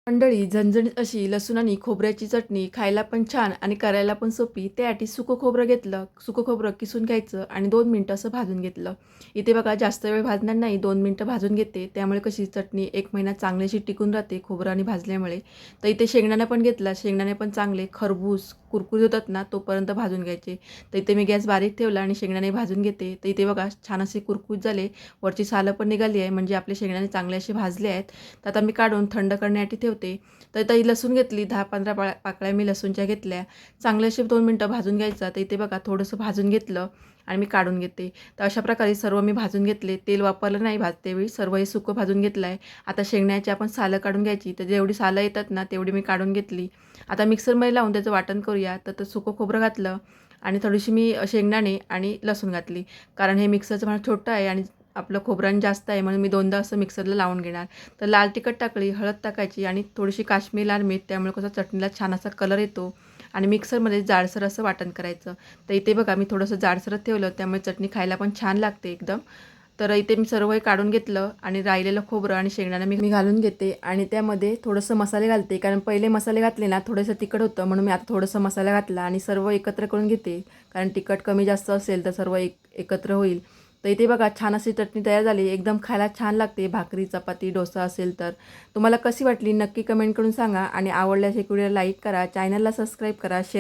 मंडळी, झणझणीत अशी लसूण आणि खोबऱ्याची चटणी खायला पण छान आणि करायला पण सोपी. त्यासाठी सुकं खोबरं घेतलं. सुकं खोबरं किसून घ्यायचं आणि 2 मिनटं असं भाजून घेतलं. इथे बघा जास्त वेळ भाजणार नाही, 2 मिनटं भाजून घेते. त्यामुळे कशी चटणी 1 महिना चांगलीशी टिकून राहते खोबरं आणि भाजल्यामुळे. तर इथे शेंगदाणा पण घेतला. शेंगदाणे पण चांगले खरबूज कुरकुरीत होतात ना, तोपर्यंत भाजून घ्यायचे. तर इथे मी गॅस बारीक ठेवला आणि शेंगदाणे भाजून घेते. तर इथे बघा छान असे कुरकुरीत झाले. वरची सालं पण निघाली आहे, म्हणजे आपले शेंगदाणे चांगले असे भाजले आहेत. तर आता मी काढून थंड करण्यासाठी ठेवते. तर इथे लसूण घेतली, 10-15 पाकळ्या मी लसूणच्या घेतल्या. चांगले असे 2 मिनटं भाजून घ्यायचं. तर इथे बघा थोडंसं भाजून घेतलं आणि मी काढून घेते. तर अशा प्रकारे सर्व मी भाजून घेतले. तेल वापरलं नाही भाजतेवेळी, सर्व हे सुकं भाजून घेतलं आहे. आता शेंगण्याची आपण सालं काढून घ्यायची. तर जेवढी सालं येतात ना, तेवढी मी काढून घेतली. आता मिक्सरमध्ये लावून त्याचं वाटण करूया. तर सुकं खोबरं घातलं आणि थोडीशी मी शेंगदाणे आणि लसूण घातली. कारण हे मिक्सरचं भांडं छोटं आहे आणि आपलं खोबरं जास्त आहे, म्हणून मी 2दा असं मिक्सरला लावून घेणार. तर लाल तिखट टाकली, हळद टाकायची आणि थोडीशी काश्मीरी लाल मिर्च, त्यामुळे कसं चटणीला छान असा कलर येतो. आणि मिक्सरमध्ये जाडसर असं वाटण करायचं. तर इथे बघा मी थोडंसं जाडसरच ठेवलं, त्यामुळे चटणी खायला पण छान लागते एकदम. तर इथे मी सर्व हे काढून घेतलं आणि राहिलेलं खोबरं आणि शेंगदाणा मी घालून घेते आणि त्यामध्ये थोडंसं मसाले घालते. कारण पहिले मसाले घातले ना, थोडंसं तिखट होतं, म्हणून मी आता थोडंसं मसाला घातला आणि सर्व एकत्र करून घेते. कारण तिखट कमी जास्त असेल तर सर्व एकत्र होईल. तर इथे बघा छान अशी चटणी तयार झाली. एकदम खायला छान लागते. भाकरी, चपाती, डोसा असेल तर. तुम्हाला कशी वाटली नक्की कमेंट करून सांगा आणि आवडल्यास एक व्हिडिओ लाईक करा, चॅनलला सबस्क्राईब करा, शेअर